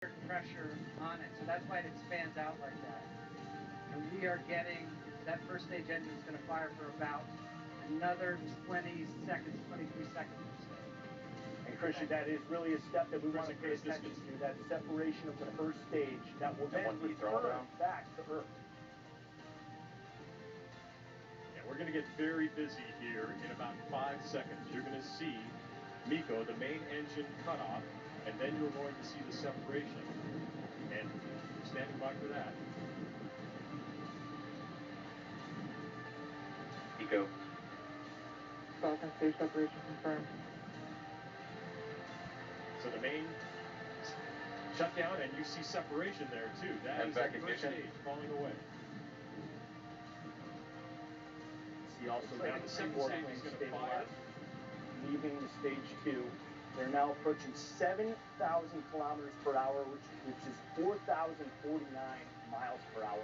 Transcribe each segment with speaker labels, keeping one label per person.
Speaker 1: pressure on it, so that's why it expands out like that. And we are getting, that first stage engine is going to fire for about another 20 seconds, 23 seconds or so.
Speaker 2: And Christian, that is really a step that we want to pay attention to, that separation of the first stage that will then return back to Earth.
Speaker 3: Yeah, we're going to get very busy here in about 5 seconds. You're going to see MECO, the main engine cutoff, and then you're going to see the separation. And we're standing by for that. MECO.
Speaker 4: Falcon stage separation confirmed.
Speaker 3: So the main shutdown, and you see separation there too. That is the first stage falling away.
Speaker 2: See also
Speaker 3: now the second stage is going to fire.
Speaker 2: Leaving the stage 2. They're now approaching 7,000 kilometers per hour, which is 4,049 miles per hour.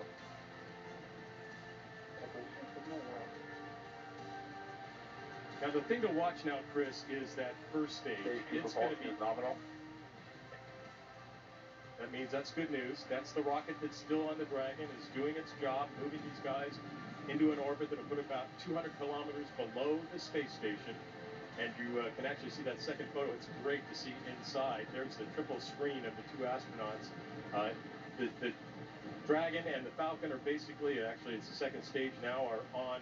Speaker 3: Now the thing to watch now, Chris, is that first stage. It's going to be nominal. That means that's good news. That's the rocket that's still on the Dragon, is doing its job, moving these guys into an orbit that will put about 200 kilometers below the space station. And you can actually see that second photo. It's great to see inside. There's the triple screen of the two astronauts. The Dragon and the Falcon are basically, actually it's the second stage now, are on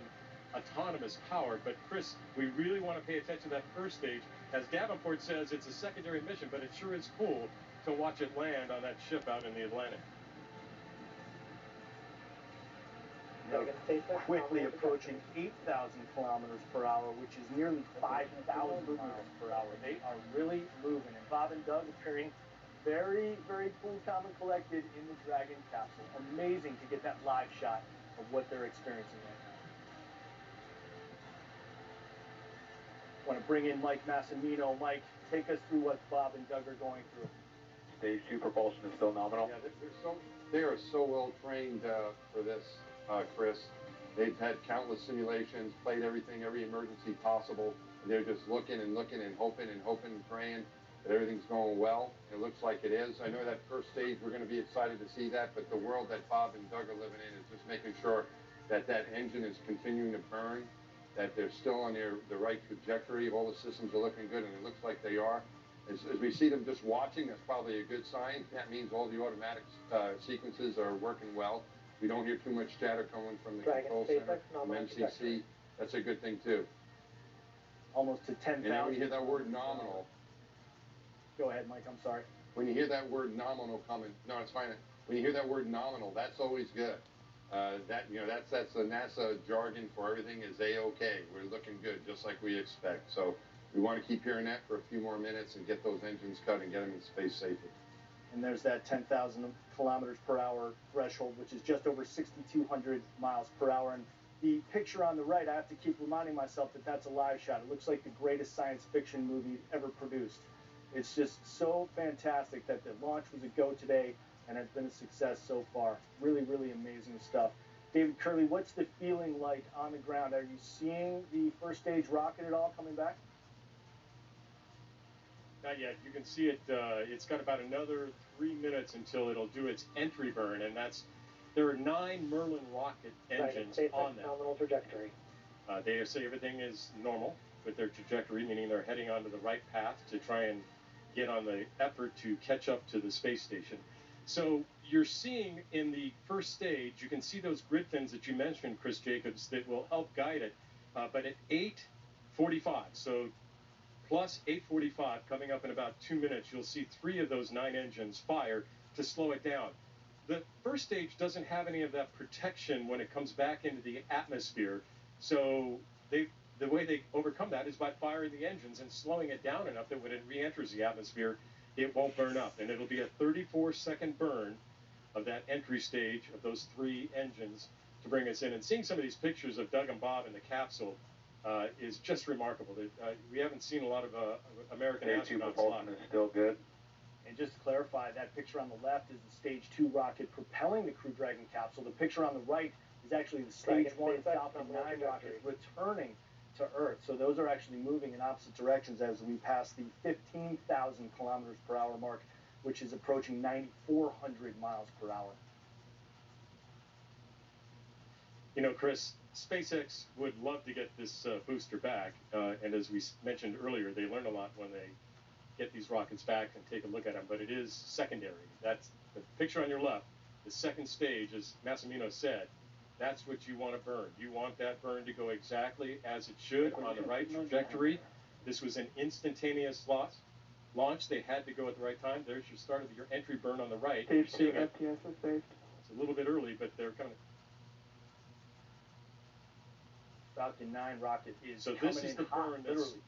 Speaker 3: autonomous power. But Chris, we really want to pay attention to that first stage. As Davenport says, it's a secondary mission, but it sure is cool to watch it land on that ship out in the Atlantic.
Speaker 2: Quickly approaching 8,000 kilometers per hour, which is nearly 5,000 miles per hour. They are really moving. And Bob and Doug appearing very, very cool, calm, and collected in the Dragon capsule. Amazing to get that live shot of what they're experiencing right now. I want to bring in Mike Massimino. Mike, take us through what Bob and Doug are going through.
Speaker 5: Stage 2 propulsion is still nominal.
Speaker 6: Yeah, they are so well trained for this, Chris. They've had countless simulations, played everything, every emergency possible. And they're just looking and looking and hoping and praying that everything's going well. It looks like it is. I know that first stage, we're going to be excited to see that, but the world that Bob and Doug are living in is just making sure that that engine is continuing to burn, that they're still on the right trajectory. All the systems are looking good, and it looks like they are. As we see them just watching, that's probably a good sign. That means all the automatic sequences are working well. We don't hear too much chatter coming from the control center, from MCC. That's a good thing, too.
Speaker 2: Almost to 10,000.
Speaker 6: And then when you hear that word nominal.
Speaker 2: Go ahead, Mike, I'm sorry.
Speaker 6: When you hear that word nominal coming, no, it's fine. When you hear that word nominal, that's always good. That's the NASA jargon for everything is A-OK. We're looking good, just like we expect. So we want to keep hearing that for a few more minutes and get those engines cut and get them in space safely.
Speaker 2: And there's that 10,000 kilometers per hour threshold, which is just over 6,200 miles per hour. And the picture on the right, I have to keep reminding myself that that's a live shot. It looks like the greatest science fiction movie ever produced. It's just so fantastic that the launch was a go today and has been a success so far. Really, really amazing stuff. David Curley, what's the feeling like on the ground? Are you seeing the first stage rocket at all coming back?
Speaker 3: Not yet. You can see it. It's got about another 3 minutes until it'll do its entry burn, and there are 9 Merlin rocket engines on that.
Speaker 4: Nominal trajectory.
Speaker 3: They say everything is normal with their trajectory, meaning they're heading onto the right path to try and get on the effort to catch up to the space station. So you're seeing in the first stage, you can see those grid fins that you mentioned, Chris Jacobs, that will help guide it. But at 8:45, so plus 8:45, coming up in about 2 minutes, you'll see 3 of those 9 engines fire to slow it down. The first stage doesn't have any of that protection when it comes back into the atmosphere. So the way they overcome that is by firing the engines and slowing it down enough that when it re-enters the atmosphere, it won't burn up. And it'll be a 34-second burn of that entry stage of those 3 engines to bring us in. And seeing some of these pictures of Doug and Bob in the capsule is just remarkable. We haven't seen a lot of American astronauts fly.
Speaker 5: Is still good.
Speaker 2: And just to clarify, that picture on the left is the Stage 2 rocket propelling the Crew Dragon capsule. The picture on the right is actually the Stage 1 Falcon 9 rocket returning to Earth. So those are actually moving in opposite directions as we pass the 15,000 kilometers per hour mark. which is approaching 9,400 miles per hour.
Speaker 3: You know, Chris, SpaceX would love to get this booster back, and as we mentioned earlier, they learn a lot when they get these rockets back and take a look at them, but it is secondary. That's the picture on your left. The second stage, as Massimino said, that's what you want to burn. You want that burn to go exactly as it should on the right trajectory. This was an instantaneous launch. They had to go at the right time. There's your start of your entry burn on the right.
Speaker 4: Stage
Speaker 3: You're
Speaker 4: 2
Speaker 3: seeing it.
Speaker 4: FTS is saved.
Speaker 3: It's a little bit early, but they're coming.
Speaker 2: Falcon 9 rocket is
Speaker 3: So
Speaker 2: coming
Speaker 3: this is
Speaker 2: in
Speaker 3: the
Speaker 2: hot,
Speaker 3: burn
Speaker 2: literally.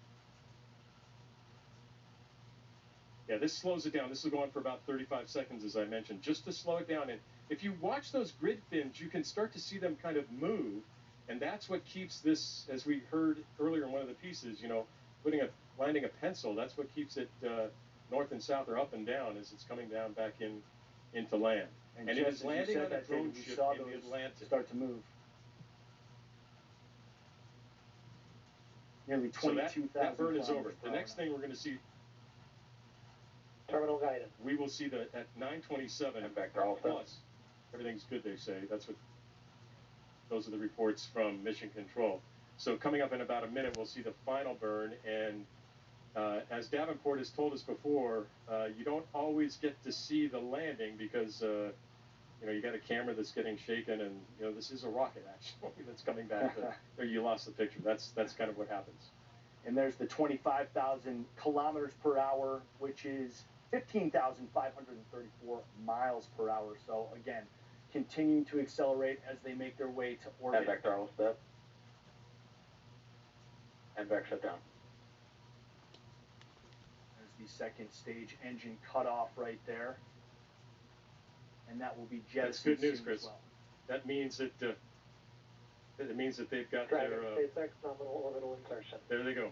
Speaker 3: Yeah, this slows it down. This will go on for about 35 seconds, as I mentioned, just to slow it down. And if you watch those grid fins, you can start to see them kind of move. And that's what keeps this, as we heard earlier in one of the pieces, you know, landing a pencil, that's what keeps it north and south or up and down as it's coming down back into land. And it is landing on a drone ship in the Atlantic.
Speaker 2: Start to move. Nearly
Speaker 3: So
Speaker 2: 22,000
Speaker 3: that burn is over.
Speaker 2: kilometers per
Speaker 3: The next
Speaker 2: hour.
Speaker 3: thing we're going to see,
Speaker 5: Terminal guidance.
Speaker 3: we will see that at 9:27
Speaker 5: And back to all
Speaker 3: plus, everything's good, they say. Those are the reports from Mission Control. So coming up in about a minute, we'll see the final burn. And as Davenport has told us before, you don't always get to see the landing because, you know, you got a camera that's getting shaken, and, you know, this is a rocket, actually, that's coming back. There, you lost the picture. That's kind of what happens.
Speaker 2: And there's the 25,000 kilometers per hour, which is 15,534 miles per hour. So again, continuing to accelerate as they make their way to orbit.
Speaker 5: And back throttle step. And back shut down.
Speaker 2: There's the second stage engine cut off right there. And that will be jettisoned.
Speaker 3: That's good news,
Speaker 2: soon
Speaker 3: Chris.
Speaker 2: as well.
Speaker 3: That means that they've got
Speaker 5: Dragon,
Speaker 3: their.
Speaker 5: SpaceX nominal orbital insertion.
Speaker 3: There they go.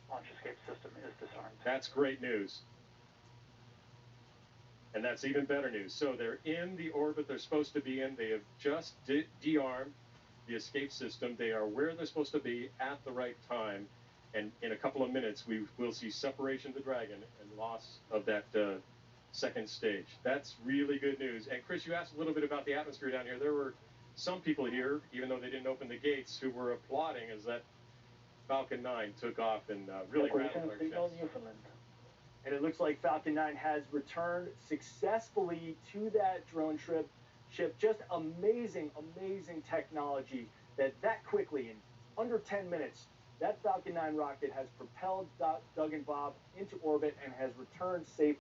Speaker 5: Launch escape system is disarmed.
Speaker 3: That's great news. And that's even better news. So they're in the orbit they're supposed to be in. They have just de-armed the escape system. They are where they're supposed to be at the right time. And in a couple of minutes, we will see separation of the Dragon and loss of that second stage. That's really good news. And Chris, you asked a little bit about the atmosphere down here. There were some people here, even though they didn't open the gates, who were applauding as that Falcon 9 took off and really rattled our chests.
Speaker 5: Newfoundland.
Speaker 2: And it looks like Falcon 9 has returned successfully to that drone ship. Just amazing, amazing technology that quickly, in under 10 minutes, that Falcon 9 rocket has propelled Doug and Bob into orbit and has returned safely.